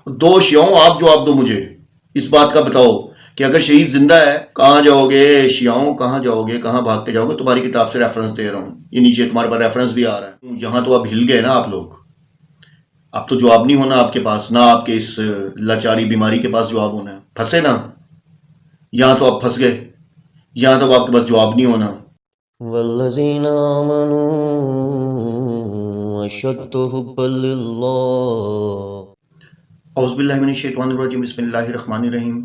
دو شیعوں آپ جواب دو مجھے اس بات کا بتاؤ کہ اگر شہید زندہ ہے کہاں جاؤ گے؟ شیعوں کہاں جاؤ گے؟ کہاں بھاگ کے جاؤ گے؟ تمہاری کتاب سے ریفرنس دے رہا ہوں، یہ نیچے تمہارے پاس ریفرنس بھی آ رہا ہے۔ یہاں تو اب ہل گئے نا آپ لوگ، اب تو جواب نہیں ہونا آپ کے پاس، نہ آپ کے اس لاچاری بیماری کے پاس جواب ہونا ہے، پھنسے نا یہاں تو آپ پھنس گئے، یہاں تو آپ کے پاس جواب نہیں ہونا۔ والذین آمنوا اشد حبا للہ۔ اعوذ باللہ من الشیطان الرجیم، بسم اللہ الرحمن الرحیم۔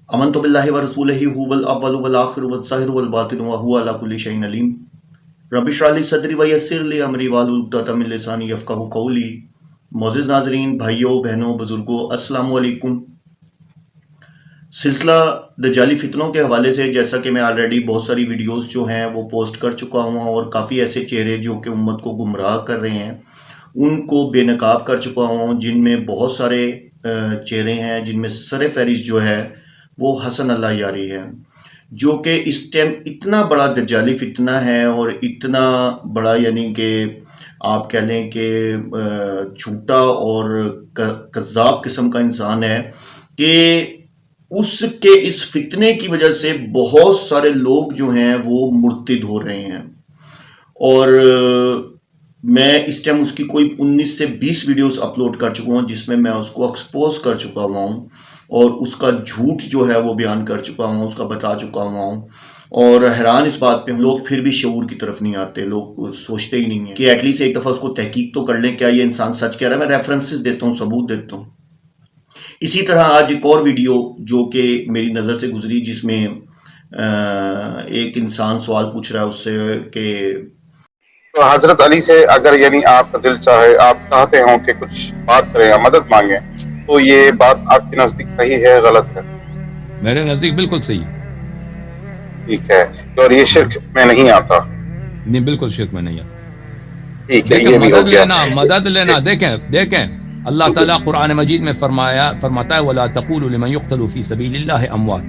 آمنت باللہ ورسولہ هو الاول والآخر والظاہر والباطن وهو علی کل شیء علیم۔ رب اشرح لی صدری ویسر لی امری واحلل عقدۃ من لسانی یفقہوا قولی۔ معزز ناظرین، بھائیوں بہنوں بزرگوں، السلام علیکم۔ سلسلہ دجالی فتنوں کے حوالے سے جیسا کہ میں آلریڈی بہت ساری ویڈیوز جو ہیں وہ پوسٹ کر چکا ہوں، اور کافی ایسے چہرے جو کہ امت کو گمراہ کر رہے ہیں ان کو بے نقاب کر چکا ہوں، جن میں بہت سارے چہرے ہیں، جن میں سر فہرست جو ہے وہ حسن اللہ یاری ہے، جو کہ اس ٹائم اتنا بڑا دجالی فتنہ ہے اور اتنا بڑا یعنی کہ آپ کہہ لیں کہ جھوٹا اور کذاب قسم کا انسان ہے کہ اس کے اس فتنے کی وجہ سے بہت سارے لوگ جو ہیں وہ مرتد ہو رہے ہیں، اور میں اس ٹائم اس کی کوئی 19 سے 20 ویڈیوز اپلوڈ کر چکا ہوں جس میں میں اس کو ایکسپوز کر چکا ہوا ہوں اور اس کا جھوٹ جو ہے وہ بیان کر چکا ہوں، اس کا بتا چکا ہوا ہوں۔ اور حیران اس بات پہ لوگ پھر بھی شعور کی طرف نہیں آتے، لوگ سوچتے ہی نہیں ہیں کہ ایٹ لیسٹ ایک دفعہ اس کو تحقیق تو کر لیں، کیا یہ انسان سچ کہہ رہا ہے؟ میں ریفرنسز دیتا ہوں، ثبوت دیتا ہوں۔ اسی طرح آج ایک اور ویڈیو جو کہ میری نظر سے گزری، جس میں ایک انسان سوال پوچھ رہا ہے اس سے کہ تو حضرت علی سے اگر یعنی آپ کا دل چاہے، آپ چاہتے ہوں کہ کچھ بات کریں یا مدد مانگیں، تو یہ بات آپ کے نزدیک صحیح ہے غلط ہے؟ میرے نزدیک بالکل صحیح، ٹھیک ہے، اور یہ شرک میں نہیں آتا؟ نہیں بالکل شرک میں نہیں ہے۔ ٹھیک ہے، دیکھیں یہ بھی ہو گیا۔ مدد لینا دیکھیں اللہ تعالیٰ قرآن مجید میں فرماتا ہے وَلَا تَقُولُوا لِمَنْ يُقْتَلُ فِي سَبِيلِ اللَّهِ أَمْوَاتٌ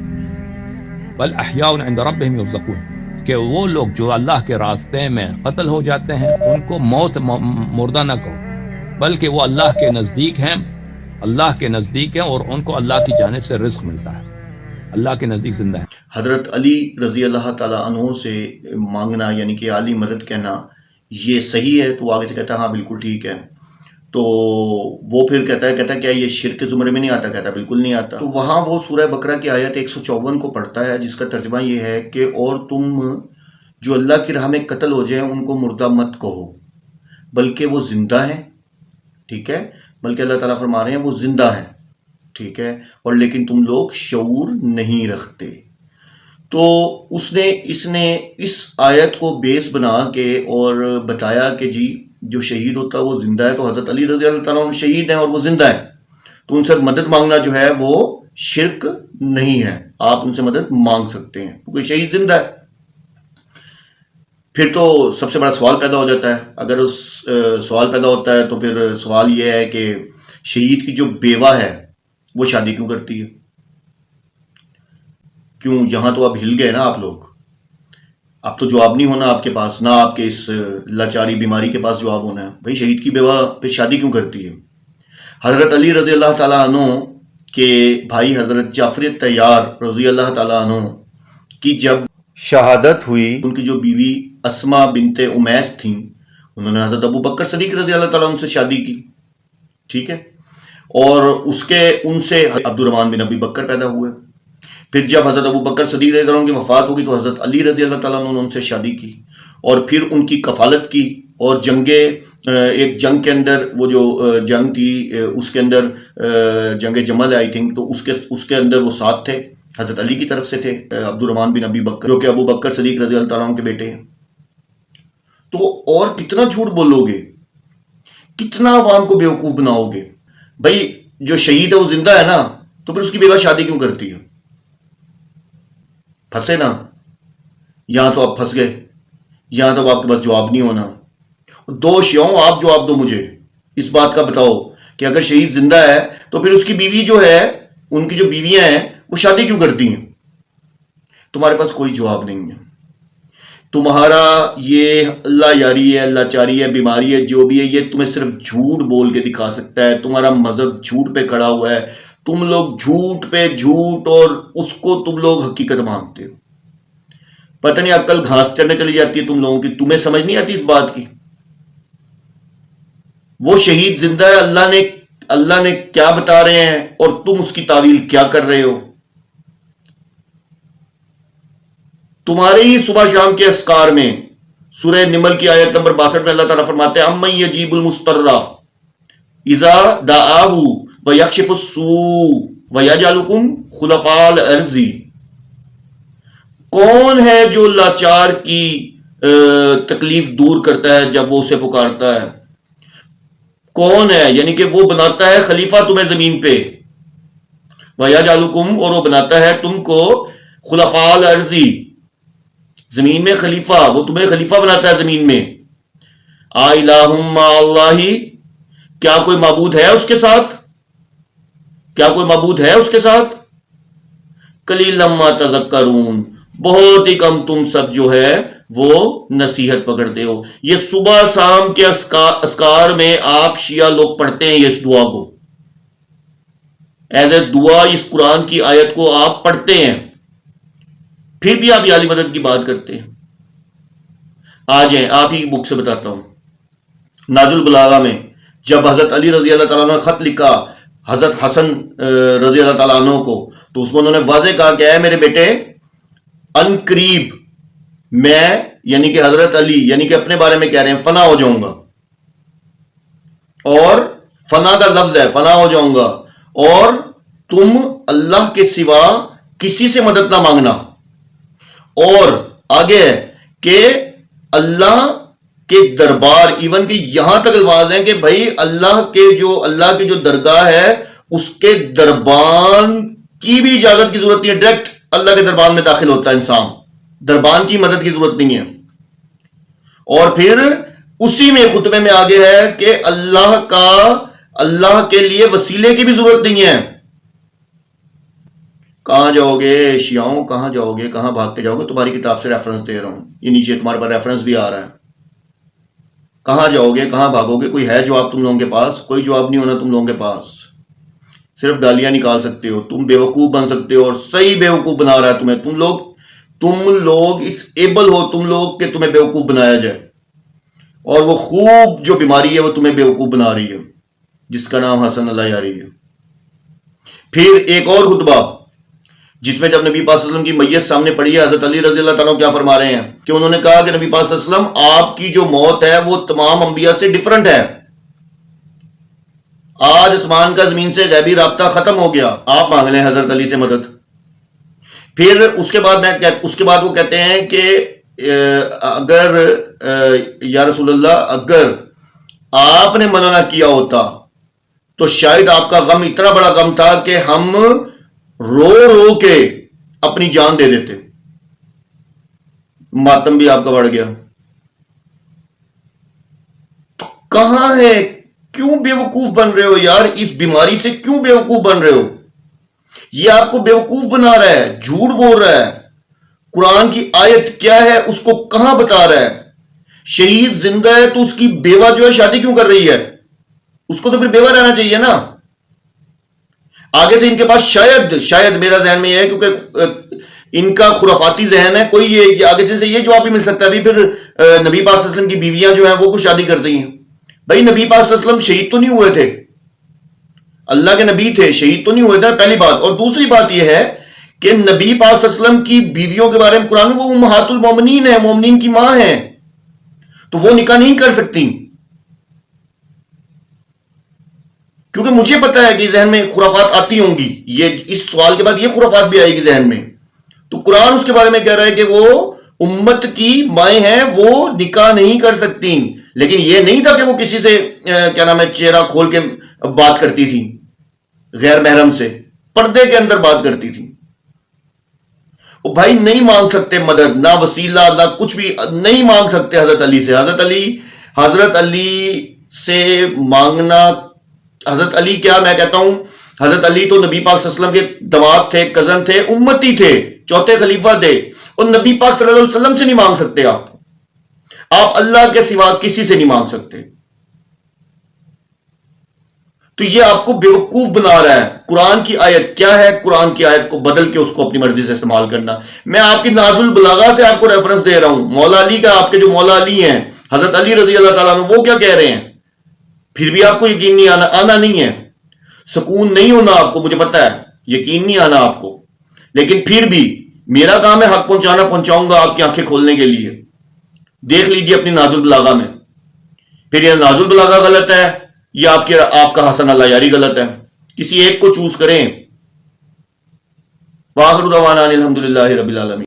بَلْ أَحْيَاءٌ عِنْدَ رَبِّهِمْ يُرْزَقُونَ، کہ وہ لوگ جو اللہ کے راستے میں قتل ہو جاتے ہیں ان کو موت مردہ نہ کہو، بلکہ وہ اللہ کے نزدیک ہیں، اللہ کے نزدیک ہیں، اور ان کو اللہ کی جانب سے رزق ملتا ہے، اللہ کے نزدیک زندہ ہے۔ حضرت علی رضی اللہ تعالیٰ عنہ سے مانگنا یعنی کہ علی مدد کہنا یہ صحیح ہے؟ تو آگے سے کہتا ہے ہاں بالکل ٹھیک ہے۔ تو وہ پھر کہتا ہے کیا یہ شرک کے زمرے میں نہیں آتا؟ کہتا ہے بالکل نہیں آتا۔ تو وہاں وہ سورہ بقرہ کی آیت 154 کو پڑھتا ہے، جس کا ترجمہ یہ ہے کہ اور تم جو اللہ کی راہ میں قتل ہو جائیں ان کو مردہ مت کہو بلکہ وہ زندہ ہیں، ٹھیک ہے؟ بلکہ اللہ تعالیٰ فرما رہے ہیں وہ زندہ ہیں، ٹھیک ہے؟ اور لیکن تم لوگ شعور نہیں رکھتے۔ تو اس نے اس آیت کو بیس بنا کے اور بتایا کہ جی جو شہید ہوتا ہے وہ زندہ ہے، تو حضرت علی رضی اللہ تعالیٰ عنہ شہید ہیں اور وہ زندہ ہے، تو ان سے مدد مانگنا جو ہے وہ شرک نہیں ہے، آپ ان سے مدد مانگ سکتے ہیں کیونکہ شہید زندہ ہے۔ پھر تو سب سے بڑا سوال پیدا ہو جاتا ہے، اگر اس سوال پیدا ہوتا ہے تو پھر سوال یہ ہے کہ شہید کی جو بیوہ ہے وہ شادی کیوں کرتی ہے؟ کیوں یہاں تو اب ہل گئے نا آپ لوگ، اب تو جواب نہیں ہونا آپ کے پاس، نہ آپ کے اس لاچاری بیماری کے پاس جواب ہونا ہے۔ بھائی شہید کی بیوہ پھر شادی کیوں کرتی ہے؟ حضرت علی رضی اللہ تعالیٰ عنہ کے بھائی حضرت جعفر طیار رضی اللہ تعالیٰ عنہ کی جب شہادت ہوئی، ان کی جو بیوی اسما بنت امیس تھیں، انہوں نے حضرت ابو بکر صدیق رضی اللہ تعالیٰ عنہ سے شادی کی، ٹھیک ہے؟ اور ان سے عبد الرحمن بن ابی بکر پیدا ہوئے۔ پھر جب حضرت ابو بکر صدیق رضی اللہ عنہ کی وفات ہوگی تو حضرت علی رضی اللہ تعالیٰ عنہ نے ان سے شادی کی اور پھر ان کی کفالت کی، اور ایک جنگ کے اندر، وہ جو جنگ تھی اس کے اندر جنگ جمل آئی تھنک، تو اس کے اندر وہ ساتھ تھے، حضرت علی کی طرف سے تھے، عبد الرحمن بن ابی بکر جو کہ ابو بکر صدیق رضی اللہ تعالیٰ عنہ کے بیٹے ہیں۔ تو اور کتنا جھوٹ بولو گے، کتنا عوام کو بیوقوف بناؤ گے؟ بھائی جو شہید ہے وہ زندہ ہے نا، تو پھر اس کی بیوہ شادی کیوں کرتی ہے؟ پھنسے نا یہاں تو آپ پھنس گئے، یہاں تو آپ کے پاس جواب نہیں ہونا۔ دو شیعوں آپ جواب دو مجھے اس بات کا بتاؤ کہ اگر شہید زندہ ہے تو پھر اس کی بیوی جو ہے، ان کی جو بیویاں ہیں وہ شادی کیوں کرتی ہیں؟ تمہارے پاس کوئی جواب نہیں ہے۔ تمہارا یہ اللہ یاری ہے، اللہ چاری ہے، بیماری ہے، جو بھی ہے، یہ تمہیں صرف جھوٹ بول کے دکھا سکتا ہے. تمہارا مذہب جھوٹ پہ کھڑا ہوا ہے، تم لوگ جھوٹ پہ جھوٹ، اور اس کو تم لوگ حقیقت مانتے ہو. پتہ نہیں عقل گھاس چڑھنے چلی جاتی ہے تم لوگوں کی، تمہیں سمجھ نہیں آتی اس بات کی. وہ شہید زندہ ہے، اللہ نے کیا بتا رہے ہیں اور تم اس کی تعویل کیا کر رہے ہو. تمہارے ہی صبح شام کے اذکار میں سورہ نمل کی آیت نمبر 62 میں اللہ تعالیٰ فرماتے ہیں امن یجیب المضطر اذا دعاہ ویکشف السوء ویجعلکم خلفاء الارض. کون ہے جو لاچار کی تکلیف دور کرتا ہے جب وہ اسے پکارتا ہے؟ کون ہے؟ یعنی کہ وہ بناتا ہے خلیفہ تمہیں زمین پہ. وَيَجْعَلُكُمْ، اور وہ بناتا ہے تم کو خلفاء الارض، زمین میں خلیفہ، وہ تمہیں خلیفہ بناتا ہے زمین میں. الہ مع اللہ، کیا کوئی معبود ہے اس کے ساتھ؟ کیا کوئی معبود ہے اس کے ساتھ؟ قلیلا ما تذکرون، بہت ہی کم تم سب جو ہے وہ نصیحت پکڑتے ہو. یہ صبح شام کے اذکار میں آپ شیعہ لوگ پڑھتے ہیں اس دعا کو، ایز اے دعا اس قرآن کی آیت کو آپ پڑھتے ہیں، پھر بھی آپ یالی مدد کی بات کرتے ہیں. آ جائیں، آپ ہی بک سے بتاتا ہوں. ناج البلاغہ میں جب حضرت علی رضی اللہ تعالیٰ عنہ نے خط لکھا حضرت حسن رضی اللہ تعالیٰ عنہ کو، تو اس میں انہوں نے واضح کہا کہ اے میرے بیٹے، ان قریب میں، یعنی کہ حضرت علی، یعنی کہ اپنے بارے میں کہہ رہے ہیں، فنا ہو جاؤں گا. اور فنا کا لفظ ہے، فنا ہو جاؤں گا، اور تم اللہ کے سوا کسی سے مدد نہ مانگنا. اور آگے ہے کہ اللہ کے دربار، ایون کہ یہاں تک الفاظ ہیں کہ بھائی اللہ کے جو درگاہ ہے اس کے دربان کی بھی اجازت کی ضرورت نہیں ہے. ڈائریکٹ اللہ کے دربان میں داخل ہوتا ہے انسان، دربان کی مدد کی ضرورت نہیں ہے. اور پھر اسی میں خطبے میں آگے ہے کہ اللہ کے لیے وسیلے کی بھی ضرورت نہیں ہے. کہاں جاؤ گے شیعوں، کہاں جاؤ گے، کہاں بھاگ کے جاؤ گے؟ تمہاری کتاب سے ریفرنس دے رہا ہوں، یہ نیچے تمہارے پاس ریفرنس بھی آ رہا ہے. کہاں جاؤ گے، کہاں بھاگو گے؟ کوئی ہے جواب تم لوگوں کے پاس؟ کوئی جواب نہیں ہونا تم لوگوں کے پاس. صرف گالیاں نکال سکتے ہو، تم بیوقوف بن سکتے ہو، اور صحیح بیوقوف بنا رہا ہے تمہیں. تم لوگ اس ایبل ہو تم لوگ کہ تمہیں بیوقوف بنایا جائے، اور وہ خوب جو بیماری ہے وہ تمہیں بیوقوف بنا رہی ہے، جس کا نام حسن اللہ یاری ہے. پھر ایک اور خطبہ جس میں جب نبی پاک صلی اللہ علیہ وسلم کی میت سامنے پڑی ہے، حضرت علی رضی اللہ تعالیٰ کیا فرما رہے ہیں کہ انہوں نے کہا کہ نبی پاک صلی اللہ علیہ وسلم، آپ کی جو موت ہے وہ تمام انبیاء سے ڈیفرنٹ ہے. آج آسمان کا زمین سے غیبی رابطہ ختم ہو گیا، آپ مانگ لیں حضرت علی سے مدد. پھر اس کے بعد وہ کہتے ہیں کہ اگر یا رسول اللہ، اگر آپ نے منع نہ کیا ہوتا تو شاید آپ کا غم اتنا بڑا غم تھا کہ ہم رو رو کے اپنی جان دے دیتے. ماتم بھی آپ کا بڑھ گیا. تو کہاں ہے؟ کیوں بیوقوف بن رہے ہو یار؟ اس بیماری سے کیوں بیوقوف بن رہے ہو؟ یہ آپ کو بیوقوف بنا رہا ہے، جھوٹ بول رہا ہے. قرآن کی آیت کیا ہے اس کو کہاں بتا رہا ہے؟ شہید زندہ ہے تو اس کی بیوہ جو ہے شادی کیوں کر رہی ہے؟ اس کو تو پھر بیوہ رہنا چاہیے نا. آگے سے ان کے پاس شاید میرا ذہن میں یہ ہے، کیونکہ ان کا خرافاتی ذہن ہے، کوئی یہ آگے سے یہ جواب بھی مل سکتا ہے ابھی پھر نبی پاک صلی اللہ علیہ وسلم کی بیویاں جو ہیں وہ کچھ شادی کرتی ہیں. بھائی نبی پاک صلی اللہ علیہ وسلم شہید تو نہیں ہوئے تھے، اللہ کے نبی تھے، شہید تو نہیں ہوئے تھے، پہلی بات. اور دوسری بات یہ ہے کہ نبی پاک صلی اللہ علیہ وسلم کی بیویوں کے بارے میں قرآن میں وہ امہات المومنین ہیں، مومنین کی ماں ہیں، تو وہ نکاح نہیں کر سکتی. کیونکہ مجھے پتا ہے کہ ذہن میں خرافات آتی ہوں گی، یہ اس سوال کے بعد یہ خرافات بھی آئے گی ذہن میں. تو قرآن اس کے بارے میں کہہ رہا ہے کہ وہ امت کی مائیں ہیں، وہ نکاح نہیں کر سکتی. لیکن یہ نہیں تھا کہ وہ کسی سے کیا نام ہے چہرہ کھول کے بات کرتی تھی، غیر محرم سے پردے کے اندر بات کرتی تھی. وہ بھائی نہیں مانگ سکتے مدد، نہ وسیلہ نہ کچھ بھی نہیں مانگ سکتے حضرت علی سے. حضرت علی سے مانگنا، حضرت علی کیا میں کہتا ہوں، حضرت علی تو نبی پاک صلی اللہ علیہ وسلم کے داماد تھے، کزن تھے، امتی تھے، چوتھے خلیفہ تھے. اور نبی پاک صلی اللہ علیہ وسلم سے نہیں مانگ سکتے آپ اللہ کے سوا کسی سے نہیں مانگ سکتے. تو یہ آپ کو بیوقوف بنا رہا ہے. قرآن کی آیت کیا ہے؟ قرآن کی آیت کو بدل کے اس کو اپنی مرضی سے استعمال کرنا. میں آپ کی ناز البلاغہ سے آپ کو ریفرنس دے رہا ہوں. مولا علی کا، آپ کے جو مولا علی ہیں حضرت علی رضی اللہ تعالیٰ عنہ، وہ کیا کہہ رہے ہیں؟ پھر بھی آپ کو یقین نہیں آنا نہیں ہے، سکون نہیں ہونا آپ کو، مجھے پتا ہے یقین نہیں آنا آپ کو، لیکن پھر بھی میرا کام ہے حق پہنچاؤں گا آپ کی آنکھیں کھولنے کے لیے. دیکھ لیجئے اپنی ناز البلاغہ میں. پھر یہ ناز البلاغہ غلط ہے یا آپ کا حسن اللہ یاری غلط ہے؟ کسی ایک کو چوز کریں. وآخر دعوانا الحمدللہ رب العالمین.